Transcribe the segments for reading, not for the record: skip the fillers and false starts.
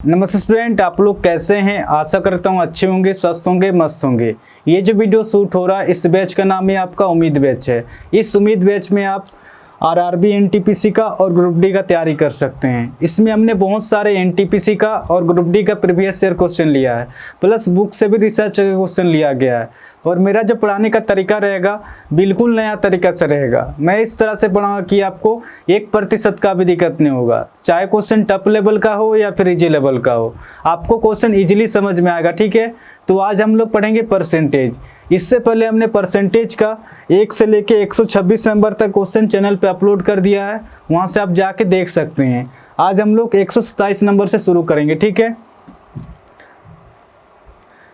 नमस्ते स्टूडेंट, आप लोग कैसे हैं। आशा करता हूँ अच्छे होंगे, स्वस्थ होंगे, मस्त होंगे। ये जो वीडियो शूट हो रहा है इस बैच का नाम है आपका उम्मीद बैच है। इस उम्मीद बैच में आप आरआरबी एनटीपीसी का और ग्रुप डी का तैयारी कर सकते हैं। इसमें हमने बहुत सारे एनटीपीसी का और ग्रुप डी का प्रीवियस ईयर क्वेश्चन लिया है, प्लस बुक से भी रिसर्च का क्वेश्चन लिया गया है। और मेरा जो पढ़ाने का तरीका रहेगा बिल्कुल नया तरीका से रहेगा। मैं इस तरह से पढ़ाऊंगा कि आपको 1% का भी दिक्कत नहीं होगा, चाहे क्वेश्चन टफ लेवल का हो या फिर इजी लेवल का हो, आपको क्वेश्चन इजीली समझ में आएगा। ठीक है, तो आज हम लोग पढ़ेंगे परसेंटेज। इससे पहले हमने परसेंटेज का 1 से लेके 126 नंबर तक क्वेश्चन चैनल पे अपलोड कर दिया है, वहां से आप जाके देख सकते हैं। आज हम लोग 127 नंबर से शुरू करेंगे। ठीक है,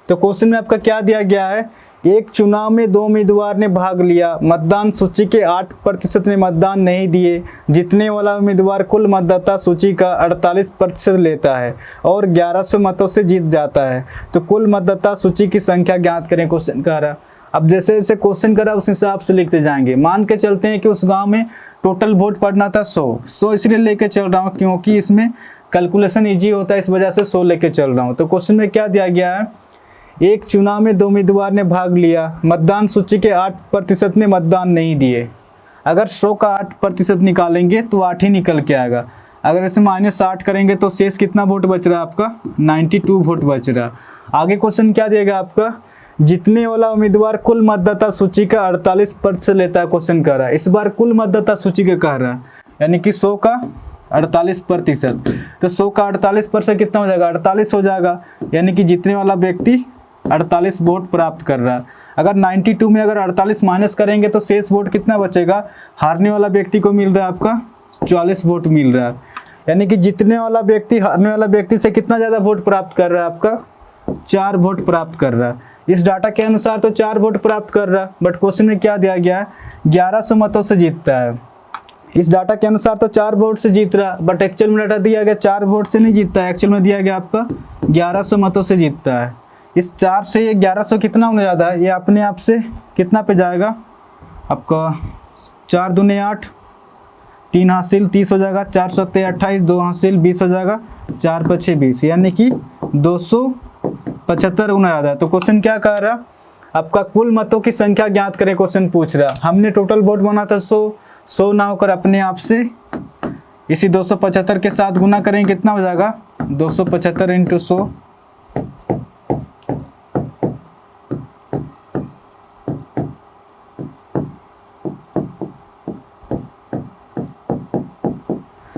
तो क्वेश्चन में आपका क्या दिया गया है। एक चुनाव में 2 उम्मीदवार ने भाग लिया, मतदान सूची के 8% ने मतदान नहीं दिए। जीतने वाला उम्मीदवार कुल मतदाता सूची का 48% लेता है और 1100 मतों से जीत जाता है। तो कुल मतदाता सूची की संख्या ज्ञात करें, क्वेश्चन कह रहा। अब जैसे जैसे क्वेश्चन करा उस हिसाब से लिखते जाएंगे। मान के चलते हैं कि उस गाँव में टोटल वोट पड़ना था 100 इसलिए लेके चल रहा हूँ क्योंकि इसमें कैलकुलेशन ईजी होता है, इस वजह से 100 लेके चल रहा हूँ। तो क्वेश्चन में क्या दिया गया है। एक चुनाव में 2 उम्मीदवार ने भाग लिया, मतदान सूची के 8% ने मतदान नहीं दिए। अगर 100 का 8% निकालेंगे तो 8 ही निकल के आएगा। अगर इसे -8 करेंगे तो शेष कितना वोट बच रहा है आपका, 92 वोट बच रहा। आगे क्वेश्चन क्या देगा आपका। जीतने वाला उम्मीदवार कुल मतदाता सूची का 48% लेता है, क्वेश्चन कर रहा है। इस बार कुल मतदाता सूची का कह रहा है, यानी कि 100 का 48%। तो 100 का 48% कितना हो जाएगा, 48 हो जाएगा। यानी कि जीतने वाला व्यक्ति 48 वोट प्राप्त कर रहा है। अगर 92 में अगर 48 माइनस करेंगे तो शेष वोट कितना बचेगा। हारने वाला व्यक्ति को मिल रहा है आपका 44 वोट मिल रहा है। यानी कि जीतने वाला व्यक्ति हारने वाला व्यक्ति से कितना ज़्यादा वोट प्राप्त कर रहा है, आपका 4 वोट प्राप्त कर रहा है। इस डाटा के अनुसार तो 4 वोट प्राप्त कर रहा है, बट क्वेश्चन में क्या दिया गया है, 1100 मतों से जीतता है। इस डाटा के अनुसार तो 4 वोट से जीत रहा, बट एक्चुअल में डाटा दिया गया 4 वोट से नहीं जीतता है। एक्चुअल में दिया गया आपका 1100 मतों से जीतता है। इस 4 से ये 1100 कितना होने जाता है, ये अपने आप से कितना पे जाएगा आपका 4 दूने 8, 3 हासिल 30 हो जाएगा, 4 सत्ते 28, 2 हासिल 20 हो जाएगा, 4 पछे 20, यानी कि 275 होने जाता है। तो क्वेश्चन क्या कह रहा, आपका कुल मतों की संख्या ज्ञात करें, क्वेश्चन पूछ रहा। हमने टोटल वोट बना था 100 ना होकर अपने आप से इसी 275 के साथ गुना करें, कितना हो जाएगा 275 इंटू 100,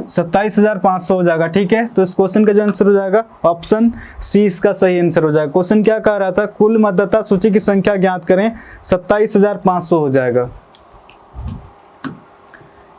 27,500 हो जाएगा। ठीक है, तो इस क्वेश्चन का जो आंसर हो जाएगा ऑप्शन सी इसका सही आंसर हो जाएगा। क्वेश्चन क्या कह रहा था, कुल मतदाता सूची की संख्या ज्ञात करें, 27,500 हो जाएगा।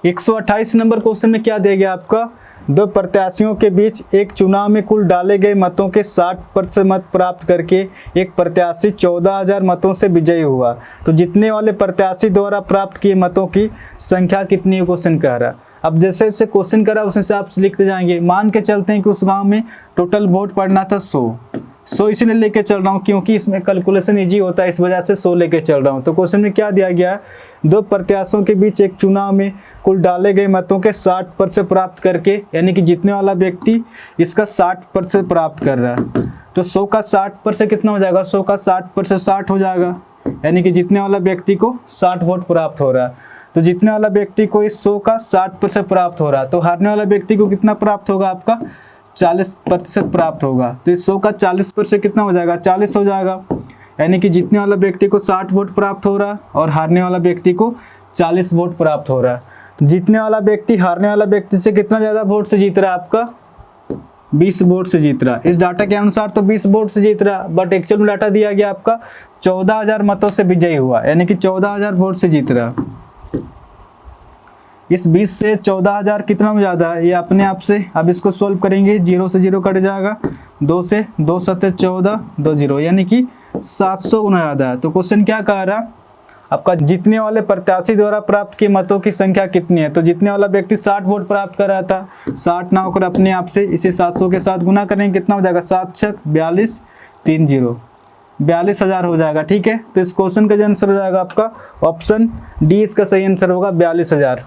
128 नंबर क्वेश्चन में क्या दिया गया आपका। 2 प्रत्याशियों के बीच एक चुनाव में कुल डाले गए मतों के 60% मत प्राप्त करके एक प्रत्याशी 14,000 मतों से विजयी हुआ। तो जीतने वाले प्रत्याशी द्वारा प्राप्त किए मतों की संख्या कितनी है, क्वेश्चन कह रहा। अब जैसे जैसे क्वेश्चन करा उस हिसाब से लिखते जाएंगे। मान के चलते हैं कि उस गांव में टोटल वोट पड़ना था 100 इसलिए लेके चल रहा हूँ क्योंकि इसमें कैलकुलेशन इजी होता है, इस वजह से 100 लेके चल रहा हूँ। तो क्वेश्चन में क्या दिया गया है, 2 प्रत्याशियों के बीच एक चुनाव में कुल डाले गए मतों के 60% प्राप्त करके, यानी कि जीतने वाला व्यक्ति इसका 60% प्राप्त कर रहा है। तो 100 का 60% कितना हो जाएगा, 100 का 60% 60 हो जाएगा, यानी कि जीतने वाला व्यक्ति को 60 वोट प्राप्त हो रहा है। तो जीतने वाला व्यक्ति को इस 100 का 60% प्राप्त हो रहा है। तो हारने वाला व्यक्ति को कितना प्राप्त होगा, आपका 40% प्राप्त होगा। तो इस 100 का 40% कितना हो जाएगा, 40 हो जाएगा। यानी कि जीतने वाला व्यक्ति को 60 वोट प्राप्त हो रहा है और हारने वाला व्यक्ति को 40 वोट प्राप्त हो रहा है। जीतने वाला व्यक्ति हारने वाला व्यक्ति से कितना ज़्यादा वोट से जीत रहा है, आपका 20 वोट से जीत रहा। इस डाटा के अनुसार तो 20 वोट से जीत रहा, बट एक्चुअल में डाटा दिया गया आपका 14,000 मतों से विजयी हुआ, यानी कि 14,000 वोट से जीत रहा। इस 20 से 14,000 कितना हो जाता है, ये अपने आप से अब इसको सॉल्व करेंगे, 0 से 0 कट जाएगा, 2 से 2 सत्ते 14, 2 0, यानी कि 700 गुना ज़्यादा है। तो क्वेश्चन क्या कह रहा, आपका जीतने वाले प्रत्याशी द्वारा प्राप्त किए मतों की संख्या कितनी है। तो जीतने वाला व्यक्ति 60 वोट प्राप्त कर रहा था, 60 ना होकर अपने आप से इसे 700 के साथ गुना करेंगे, कितना हो जाएगा 7 6 42 3 0, 42,000 हो जाएगा। ठीक है, तो इस क्वेश्चन का जो आंसर हो जाएगा आपका ऑप्शन डी इसका सही आंसर होगा, 42,000।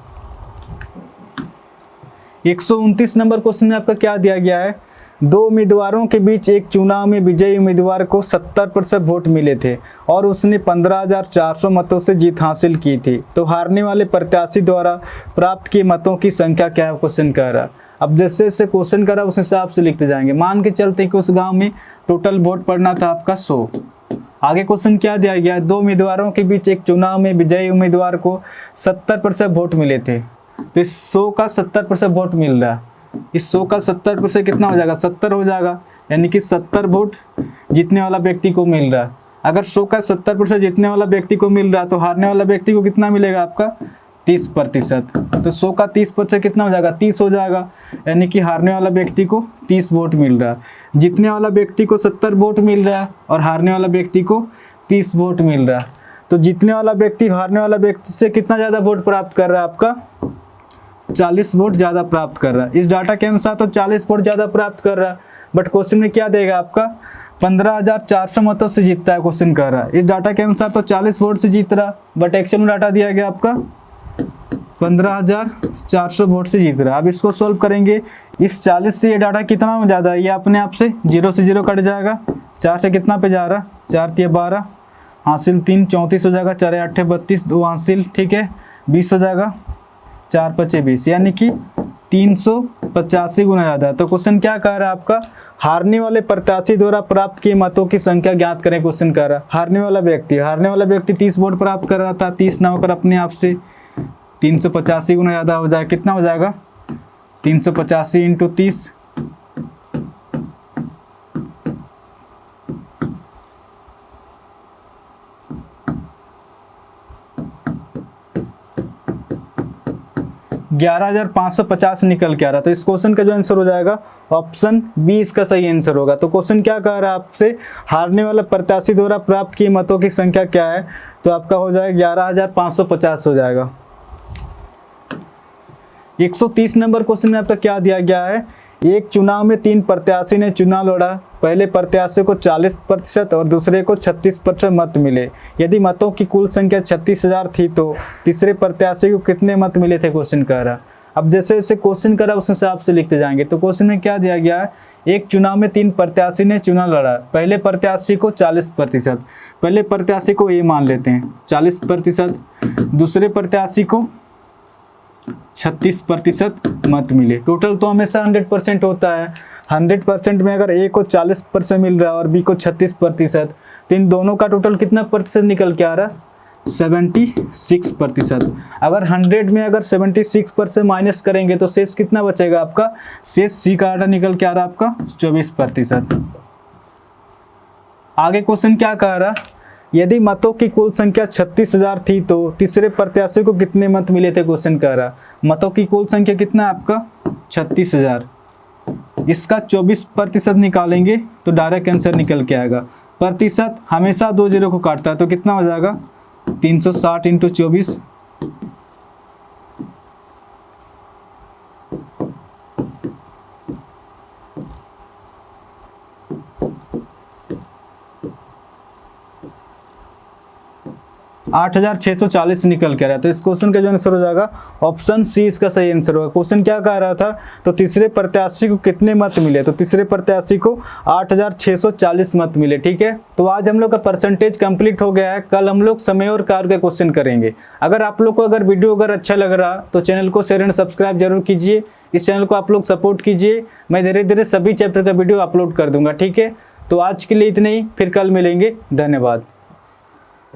129 नंबर क्वेश्चन में आपका क्या दिया गया है, दो उम्मीदवारों के बीच एक चुनाव में विजयी उम्मीदवार को 70% वोट मिले थे और उसने 15,400 मतों से जीत हासिल की थी, तो हारने वाले प्रत्याशी द्वारा प्राप्त किए मतों की संख्या क्या है, क्वेश्चन कह रहा। अब जैसे जैसे क्वेश्चन करा उस हिसाब से लिखते जाएंगे। मान के चलते कि उस गांव में टोटल वोट पड़ना था आपका 100। आगे क्वेश्चन क्या दिया गया, दो उम्मीदवारों के बीच एक चुनाव में विजयी उम्मीदवार को 70% वोट मिले थे, तो इस 100 का 70% वोट मिल रहा है। इस 100 का 70% कितना हो जाएगा, 70 हो जाएगा, यानी कि 70 वोट जीतने वाला व्यक्ति को मिल रहा है। अगर 100 का 70% जीतने वाला व्यक्ति को मिल रहा है तो हारने वाला व्यक्ति को कितना मिलेगा आपका 30%। तो 100 का 30% कितना हो जाएगा, 30 हो जाएगा, यानी कि हारने वाला व्यक्ति को 30 वोट मिल रहा है। जीतने वाला व्यक्ति को 70 वोट मिल रहा है और हारने वाला व्यक्ति को 30 वोट मिल रहा है। तो जीतने वाला व्यक्ति हारने वाला व्यक्ति से कितना ज़्यादा वोट प्राप्त कर रहा है, आपका 40 वोट ज़्यादा प्राप्त कर रहा है। इस डाटा के अनुसार तो 40 वोट ज़्यादा प्राप्त कर रहा है, बट क्वेश्चन में क्या देगा आपका 15,400 मतों से जीतता है, क्वेश्चन कर रहा है। इस डाटा के अनुसार तो 40 वोट से जीत रहा, बट एक्चुअल में डाटा दिया गया आपका 15,400 वोट से जीत रहा है। अब इसको सोल्व करेंगे, इस 40 से ये डाटा कितना में ज़्यादा है, ये अपने आप से 0 से 0 कट जाएगा, 4 से कितना पे जा रहा, 4 × 12 हासिल 3 34 हो जाएगा, 4 × 8 32 2 हासिल, ठीक है 20 हो जाएगा, 4 × 5 20, यानी कि 385 गुना ज़्यादा। तो क्वेश्चन क्या कह रहा है आपका, हारने वाले प्रत्याशी द्वारा प्राप्त किए मतों की संख्या ज्ञात करें। क्वेश्चन कह रहा है हारने वाला व्यक्ति 30 वोट प्राप्त कर रहा था, 30 ना होकर अपने आप से 385 गुना ज़्यादा हो जाएगा, कितना हो जाएगा 385 × 30, $11,550 निकल के आ रहा। तो इस क्वेश्चन का जो आंसर हो जाएगा ऑप्शन बी इसका सही आंसर होगा। तो क्वेश्चन क्या कह रहा है आपसे, हारने वाला प्रत्याशी द्वारा प्राप्त किए मतों की संख्या क्या है, तो आपका हो जाएगा 11,550 हो जाएगा। 130 नंबर क्वेश्चन में आपका क्या दिया गया है, एक चुनाव में 3 प्रत्याशी ने चुनाव लड़ा, पहले प्रत्याशी को 40% और दूसरे को 36% मत मिले। यदि मतों की कुल संख्या 36,000 थी तो तीसरे प्रत्याशी को कितने मत मिले थे, क्वेश्चन कर रहा। अब जैसे जैसे क्वेश्चन करा उस हिसाब से लिखते जाएंगे। तो क्वेश्चन में क्या दिया गया है, एक चुनाव में 3 प्रत्याशी ने चुनाव लड़ा, पहले प्रत्याशी को 40%, पहले प्रत्याशी को ये मान लेते हैं 40%, दूसरे प्रत्याशी को 36% मत मिले। टोटल तो हमेशा 100% होता है, 100% में अगर ए को 40% मिल रहा है और बी को 36%, तो इन दोनों का टोटल कितना प्रतिशत निकल के आ रहा है, 76%। अगर 100 में अगर 76% माइनस करेंगे तो शेष कितना बचेगा आपका, शेष सी का आटा निकल के आ रहा है आपका 24%। आगे क्वेश्चन क्या कह रहा, यदि मतों की कुल संख्या 36,000 थी तो तीसरे प्रत्याशी को कितने मत मिले थे, क्वेश्चन कह रहा। मतों की कुल संख्या कितना है आपका 36,000, इसका 24% निकालेंगे तो डायरेक्ट आंसर निकल के आएगा। प्रतिशत हमेशा 2 0 को काटता है, तो कितना हो जाएगा 360 × 24, $8,640 निकल के आ रहा है। तो इस क्वेश्चन का जो आंसर हो जाएगा ऑप्शन सी इसका सही आंसर होगा। क्वेश्चन क्या कह रहा था, तो तीसरे प्रत्याशी को कितने मत मिले, तो तीसरे प्रत्याशी को 8,640 मत मिले। ठीक है, तो आज हम लोग का परसेंटेज कंप्लीट हो गया है। कल हम लोग समय और कार्य के क्वेश्चन करेंगे। अगर आप लोग को अगर वीडियो अगर अच्छा लग रहा तो चैनल को शेयर एंड सब्सक्राइब जरूर कीजिए। इस चैनल को आप लोग सपोर्ट कीजिए, मैं धीरे धीरे सभी चैप्टर का वीडियो अपलोड कर दूंगा। ठीक है, तो आज के लिए इतना ही, फिर कल मिलेंगे। धन्यवाद।